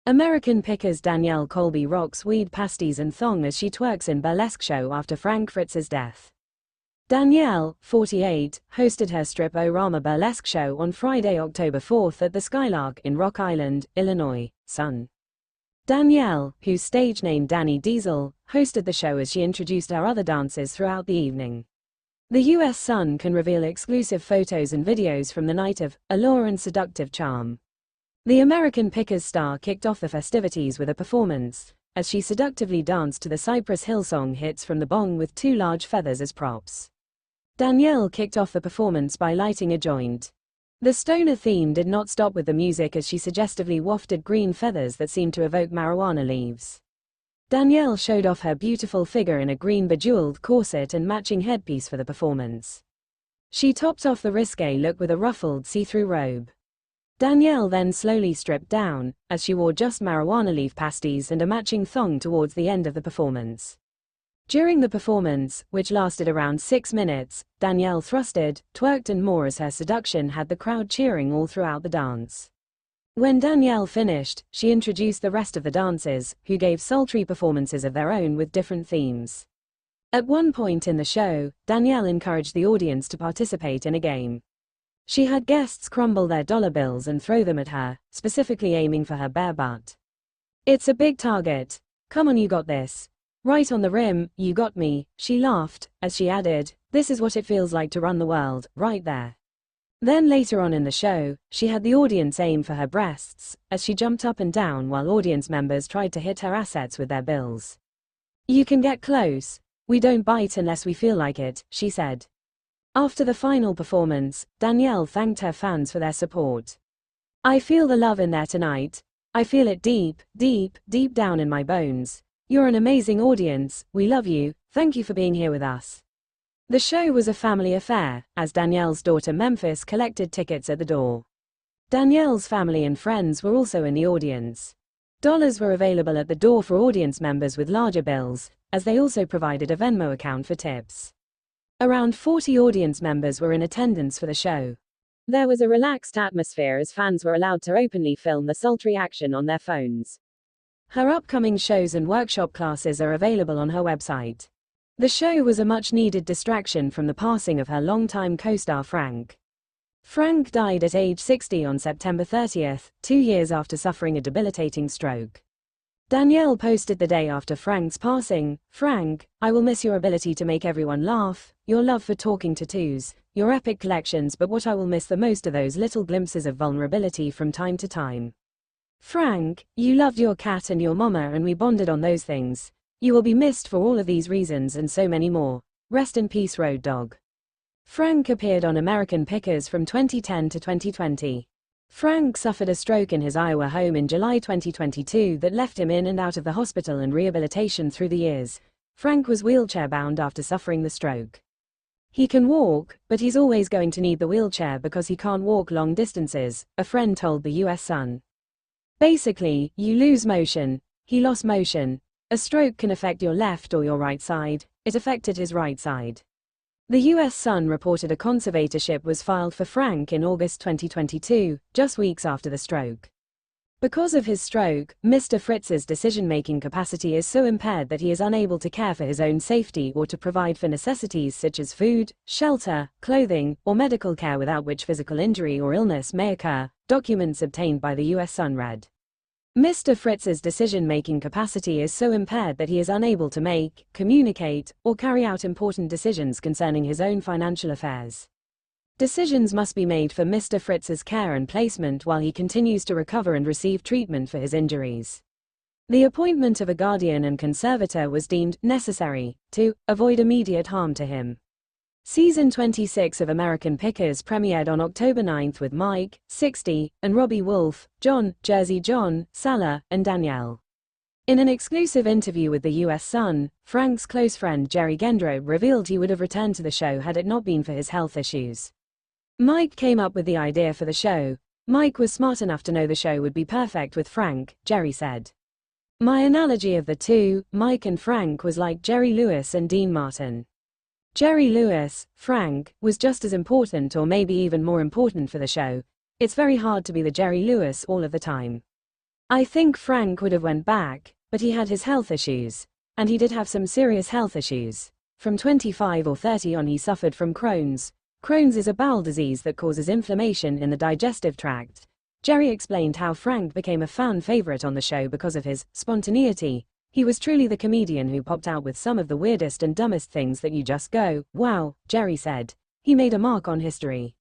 American Pickers Danielle Colby rocks weed pasties and thong as she twerks in burlesque show after Frank Fritz's death. Danielle, 48, hosted her strip-o-rama burlesque show on Friday, October 4 at the Skylark in Rock Island, Illinois, Sun. Danielle, whose stage name Danny Diesel, hosted the show as she introduced her other dancers throughout the evening. The U.S. Sun can reveal exclusive photos and videos from the night of allure and seductive charm. The American Pickers star kicked off the festivities with a performance, as she seductively danced to the Cypress Hill song Hits from the Bong with two large feathers as props. Danielle kicked off the performance by lighting a joint. The stoner theme did not stop with the music as she suggestively wafted green feathers that seemed to evoke marijuana leaves. Danielle showed off her beautiful figure in a green bejeweled corset and matching headpiece for the performance. She topped off the risque look with a ruffled see-through robe. Danielle then slowly stripped down, as she wore just marijuana leaf pasties and a matching thong towards the end of the performance. During the performance, which lasted around 6 minutes, Danielle thrusted, twerked and more as her seduction had the crowd cheering all throughout the dance. When Danielle finished, she introduced the rest of the dancers, who gave sultry performances of their own with different themes. At one point in the show, Danielle encouraged the audience to participate in a game. She had guests crumble their dollar bills and throw them at her, specifically aiming for her bare butt. "It's a big target. Come on, you got this. Right on the rim, you got me," she laughed, as she added, "This is what it feels like to run the world, right there." Then later on in the show, she had the audience aim for her breasts, as she jumped up and down while audience members tried to hit her assets with their bills. "You can get close. We don't bite unless we feel like it," she said. After the final performance, Danielle thanked her fans for their support. "I feel the love in there tonight. I feel it deep, deep, deep down in my bones. You're an amazing audience, we love you, thank you for being here with us." The show was a family affair, as Danielle's daughter Memphis collected tickets at the door. Danielle's family and friends were also in the audience. Dollars were available at the door for audience members with larger bills, as they also provided a Venmo account for tips. Around 40 audience members were in attendance for the show. There was a relaxed atmosphere as fans were allowed to openly film the sultry action on their phones. Her upcoming shows and workshop classes are available on her website. The show was a much-needed distraction from the passing of her longtime co-star Frank. Frank died at age 60 on September 30, 2 years after suffering a debilitating stroke. Danielle posted the day after Frank's passing, "Frank, I will miss your ability to make everyone laugh, your love for talking tattoos, your epic collections, but what I will miss the most are those little glimpses of vulnerability from time to time. Frank, you loved your cat and your mama and we bonded on those things. You will be missed for all of these reasons and so many more. Rest in peace, Road Dog." Frank appeared on American Pickers from 2010 to 2020. Frank suffered a stroke in his Iowa home in July 2022 that left him in and out of the hospital and rehabilitation through the years. Frank was wheelchair-bound after suffering the stroke. "He can walk, but he's always going to need the wheelchair because he can't walk long distances," a friend told the U.S. Sun. "Basically, you lose motion. He lost motion. A stroke can affect your left or your right side. It affected his right side." The U.S. Sun reported a conservatorship was filed for Frank in August 2022, just weeks after the stroke. Because of his stroke, Mr. Fritz's decision-making capacity is so impaired that he is unable to care for his own safety or to provide for necessities such as food, shelter, clothing, or medical care without which physical injury or illness may occur, documents obtained by the U.S. Sun read. Mr. Fritz's decision-making capacity is so impaired that he is unable to make, communicate, or carry out important decisions concerning his own financial affairs. Decisions must be made for Mr. Fritz's care and placement while he continues to recover and receive treatment for his injuries. The appointment of a guardian and conservator was deemed necessary to avoid immediate harm to him. Season 26 of American Pickers premiered on October 9 with Mike, 60, and Robbie Wolf, John, Jersey John, Salah, and Danielle. In an exclusive interview with the U.S. Sun, Frank's close friend Jerry Gendro revealed he would have returned to the show had it not been for his health issues. "Mike came up with the idea for the show. Mike was smart enough to know the show would be perfect with Frank," Jerry said. "My analogy of the two, Mike and Frank, was like Jerry Lewis and Dean Martin. Jerry Lewis, Frank, was just as important or maybe even more important for the show. It's very hard to be the Jerry Lewis all of the time." I think Frank would have went back, but he had his health issues. And he did have some serious health issues. From 25 or 30 on he suffered from Crohn's. Crohn's is a bowel disease that causes inflammation in the digestive tract. Jerry explained how Frank became a fan favorite on the show because of his spontaneity. He was truly the comedian who popped out with some of the weirdest and dumbest things that you just go, wow, Jerry said. He made a mark on history.